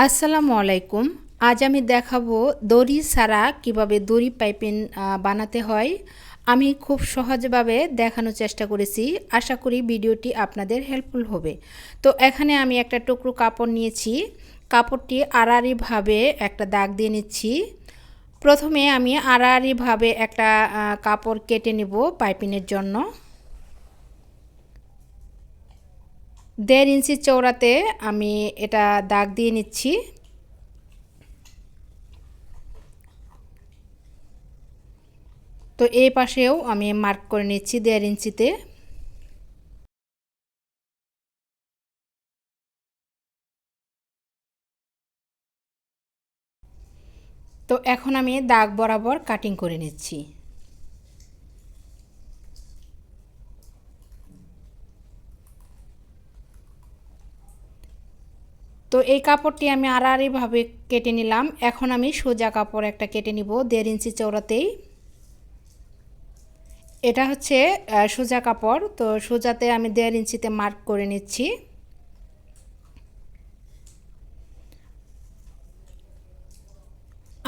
আসসালামু আলাইকুম। আজ আমি দেখাবো দড়ি ছাড়া কিভাবে দড়ি পাইপিং বানাতে হয়। আমি খুব সহজভাবে দেখানোর চেষ্টা করেছি। আশা করি ভিডিওটি আপনাদের হেল্পফুল হবে। তো এখানে আমি একটা টুকরো কাপড় নিয়েছি। কাপড়টি আড়াআড়িভাবে একটা দাগ দিয়ে নিচ্ছি। প্রথমে আমি আড়াআড়িভাবে একটা কাপড় কেটে নেব পাইপিংয়ের জন্য। 1.5 ইঞ্চি চওড়াতে আমি এটা দাগ দিয়ে নিচ্ছি। তো এই পাশেও আমি মার্ক করে নিচ্ছি 1.5 ইঞ্চিতে। তো এখন আমি দাগ বরাবর কাটিং করে নিচ্ছি। তো এই কাপড়টি আমি আড়াআড়িভাবে কেটে নিলাম। এখন আমি সোজা কাপড় একটা কেটে নিব 1.5 ইঞ্চি চওড়াতেই। এটা হচ্ছে সোজা কাপড়। তো সোজাতে আমি 1.5 ইঞ্চিতে মার্ক করে নিচ্ছি।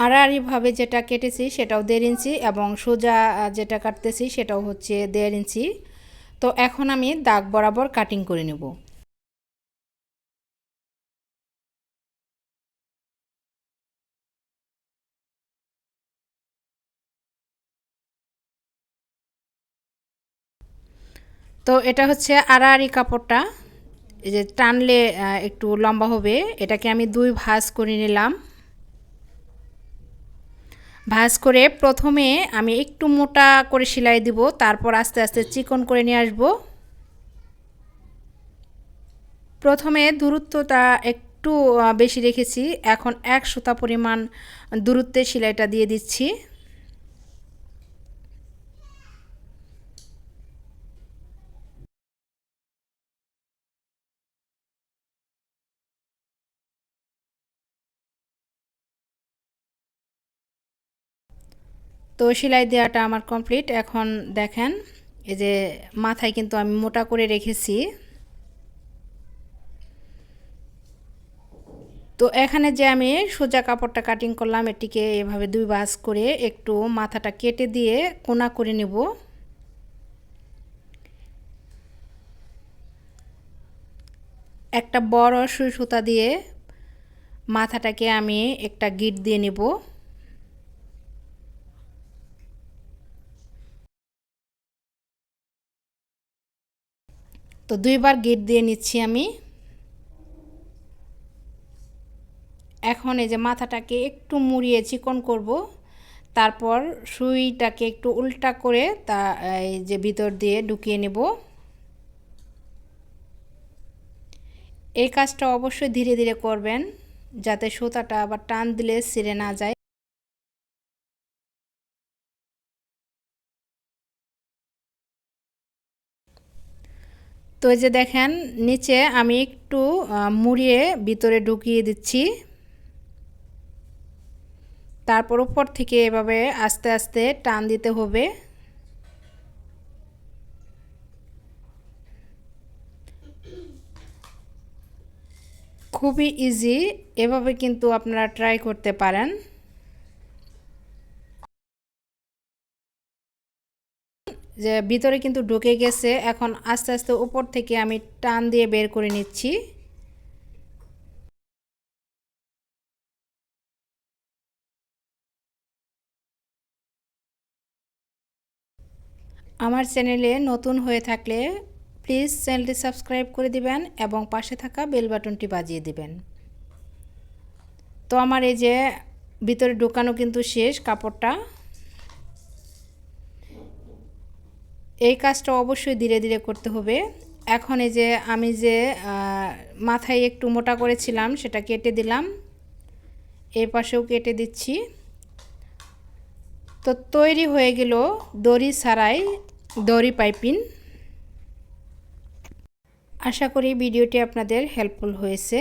আড়াআড়িভাবে যেটা কেটেছি সেটাও 1.5 ইঞ্চি এবং সোজা যেটা কাটতেছি সেটাও হচ্ছে 1.5 ইঞ্চি। তো এখন আমি দাগ বরাবর কাটিং করে নেব। তো এটা হচ্ছে আড়াআড়ি কাপড়টা, এই যে টানলে একটু লম্বা হবে। এটাকে আমি 2 ভাঁজ করে নিলাম। ভাঁজ করে প্রথমে আমি একটু মোটা করে সেলাই দিব, তারপর আস্তে আস্তে চিকন করে নিয়ে আসব। প্রথমে দূরত্বটা একটু বেশি রেখেছি, এখন 1 সুতা পরিমাণ দূরত্বে সেলাইটা দিয়ে দিচ্ছি। তো সেলাই দেওয়াটা আমার কমপ্লিট। এখন দেখেন এই যে মাথায় কিন্তু আমি মোটা করে রেখেছি। তো এখানে যে আমি সোজা কাপড়টা কাটিং করলাম, এটিকে এভাবে 2 ভাঁজ করে একটু মাথাটা কেটে দিয়ে কোনা করে নেব। একটা বড় সুই সুতা দিয়ে মাথাটাকে আমি একটা গিট দিয়ে নেব। তো 2 বার গিট দিয়ে নিচ্ছি আমি। এখন এই যে মাথাটাকে একটু মুড়িয়ে চিকন করব, তারপর সুইটাকে একটু উল্টা করে তা এই যে ভিতর দিয়ে ঢুকিয়ে নেব। এই কাজটা অবশ্যই ধীরে ধীরে করবেন, যাতে সুতাটা আবার টান দিলে ছিঁড়ে না যায়। তো এই যে দেখেন নিচে আমি একটু মুড়িয়ে ভিতরে ঢুকিয়ে দিচ্ছি, তারপর উপর থেকে এভাবে আস্তে আস্তে টান দিতে হবে। খুবই ইজি, এভাবে কিন্তু আপনারা ট্রাই করতে পারেন। যে ভিতরে কিন্তু ঢুকে গেছে, এখন আস্তে আস্তে উপর থেকে আমি টান দিয়ে বের করে নিচ্ছি। আমার চ্যানেলে নতুন হয়ে থাকলে প্লিজ চ্যানেলটি সাবস্ক্রাইব করে দিবেন এবং পাশে থাকা বেল বাটনটি বাজিয়ে দিবেন। তো আমার এই যে ভিতরে ঢোকানো কিন্তু শেষ কাপড়টা। এই কাজটা অবশ্যই ধীরে ধীরে করতে হবে। এখন এই যে আমি যে মাথায় একটু মোটা করেছিলাম সেটা কেটে দিলাম, এই পাশেও কেটে দিচ্ছি। তো তৈরি হয়ে গেল দড়ি ছাড়াই দড়ি পাইপিং। আশা করি ভিডিওটি আপনাদের হেল্পফুল হয়েছে।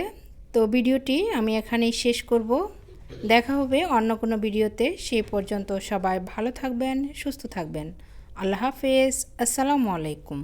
তো ভিডিওটি আমি এখানেই শেষ করব। দেখা হবে অন্য কোনো ভিডিওতে। সেই পর্যন্ত সবাই ভালো থাকবেন, সুস্থ থাকবেন। আল্লাহ হাফেজ। আসসালামু আলাইকুম।